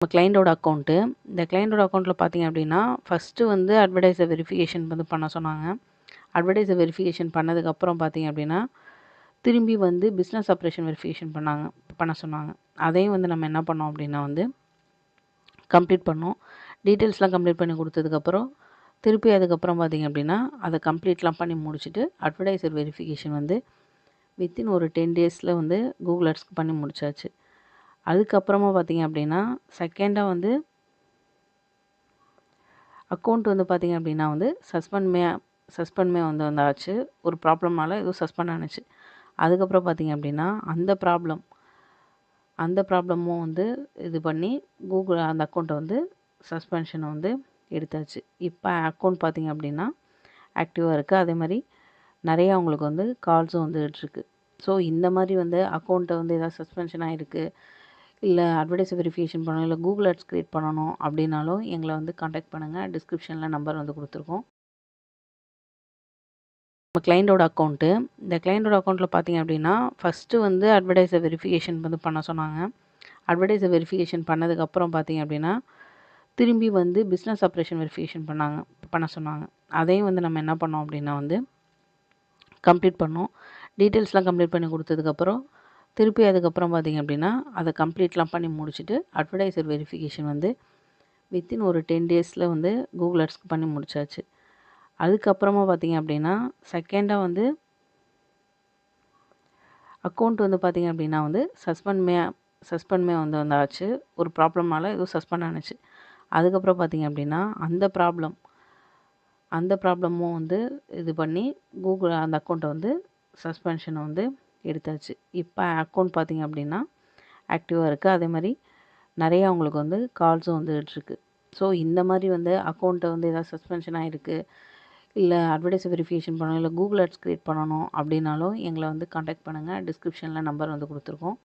நம்ம கிளையண்ட்டோட அக்கௌண்ட்டு. இந்த கிளையண்ட்டோட அக்கௌண்ட்டில பார்த்தீங்க அப்படின்னா, ஃபஸ்ட்டு வந்து அட்வர்டைஸர் வெரிஃபிகேஷன் வந்து பண்ண சொன்னாங்க. அட்வர்டைஸர் வெரிஃபிகேஷன் பண்ணதுக்கப்புறம் பார்த்தீங்க அப்படின்னா, திரும்பி வந்து பிஸ்னஸ் ஆப்ரேஷன் வெரிஃபிகேஷன் பண்ண சொன்னாங்க. அதையும் வந்து நம்ம என்ன பண்ணோம் அப்படின்னா வந்து கம்ப்ளீட் பண்ணோம். டீட்டெயில்ஸ்லாம் கம்ப்ளீட் பண்ணி கொடுத்ததுக்கப்புறம், திருப்பி அதுக்கப்புறம் பார்த்தீங்க அப்படின்னா, அத கம்ப்ளீட்லாம் பண்ணி முடிச்சுட்டு, அட்வர்டைஸர் வெரிஃபிகேஷன் வந்து வித்தின் ஒரு 10 டேஸில் வந்து கூகுள் ஆட்ஸ்க்கு பண்ணி முடிச்சாச்சு. அதுக்கப்புறமா பார்த்தீங்க அப்படின்னா, செகண்டா வந்து அக்கௌண்ட் வந்து பார்த்தீங்க அப்படின்னா வந்து சஸ்பெண்ட்மே வந்து ஆச்சு. ஒரு ப்ராப்ளம்னால ஏதோ சஸ்பெண்ட் ஆனுச்சு. அதுக்கப்புறம் பார்த்தீங்க அப்படின்னா, அந்த ப்ராப்ளமும் வந்து இது பண்ணி கூகுள் அந்த அக்கௌண்ட்ட வந்து சஸ்பென்ஷன வந்து எடுத்தாச்சு. இப்போ அக்கௌண்ட் பார்த்தீங்க அப்படின்னா, ஆக்டிவா இருக்கு. அதேமாதிரி நிறையா அவங்களுக்கு வந்து கால்ஸும் வந்துகிட்ருக்கு. ஸோ இந்த மாதிரி வந்து அக்கௌண்ட்ட வந்து ஏதாவது சஸ்பென்ஷன் ஆயிருக்கு, இல்ல அட்வர்டைஸர் வெரிஃபிகேஷன் பண்ணணும், இல்ல கூகுள் ஆட்ஸ் கிரியேட் பண்ணணும் அப்படின்னாலும் எங்கள வந்து கான்டாக்ட் பண்ணுங்க. டிஸ்கிரிப்ஷன்ல நம்பர் வந்து குடுத்துருக்கோம். நம்ம கிளையண்ட்டோட அக்கௌண்ட்டு. இந்த கிளையண்ட்டோட அக்கௌண்ட்டில பார்த்தீங்க அப்படின்னா, ஃபஸ்ட்டு வந்து அட்வர்டைஸர் வெரிஃபிகேஷன் வந்து பண்ண சொன்னாங்க. அட்வர்டைஸர் வெரிஃபிகேஷன் பண்ணதுக்கப்புறம் பார்த்தீங்க அப்படின்னா, திரும்பி வந்து பிஸ்னஸ் ஆப்ரேஷன் வெரிஃபிகேஷன் பண்ண சொன்னாங்க. அதையும் வந்து நம்ம என்ன பண்ணோம் அப்படின்னா வந்து கம்ப்ளீட் பண்ணோம். டீட்டெயில்ஸ்லாம் கம்ப்ளீட் பண்ணி கொடுத்ததுக்கப்புறம், திருப்பி அதுக்கப்புறம் பார்த்தீங்க அப்படின்னா, அத கம்ப்ளீட்லாம் பண்ணி முடிச்சுட்டு, அட்வர்டைஸர் வெரிஃபிகேஷன் வந்து வித்தின் ஒரு 10 டேஸில் வந்து கூகுள் ஆட்ஸ்க்கு பண்ணி முடிச்சாச்சு. அதுக்கப்புறமா பார்த்தீங்க அப்படின்னா, செகண்டா வந்து அக்கௌண்ட் வந்து பார்த்தீங்க அப்படின்னா வந்து சஸ்பெண்ட்மே வந்து ஆச்சு. ஒரு ப்ராப்ளம்னால ஏதோ சஸ்பெண்ட் ஆனுச்சு. அதுக்கப்புறம் பார்த்தீங்க அப்படின்னா, அந்த ப்ராப்ளமும் வந்து இது பண்ணி கூகுள் அந்த அக்கௌண்ட்ட வந்து சஸ்பென்ஷன வந்து எடுத்தாச்சு. இப்போ அக்கௌண்ட் பார்த்தீங்க அப்படின்னா, ஆக்டிவா இருக்கு. அதேமாதிரி நிறையா அவங்களுக்கு வந்து கால்ஸும் வந்துகிட்ருக்கு. ஸோ இந்த மாதிரி வந்து அக்கௌண்ட்ட வந்து ஏதாவது சஸ்பென்ஷன் ஆயிருக்கு, இல்ல அட்வர்டைஸர் வெரிஃபிகேஷன் பண்ணணும், இல்ல கூகுள் ஆட்ஸ் கிரியேட் பண்ணணும் அப்படின்னாலும் எங்கள வந்து கான்டாக்ட் பண்ணுங்க. டிஸ்கிரிப்ஷன்ல நம்பர் வந்து குடுத்துருக்கோம்.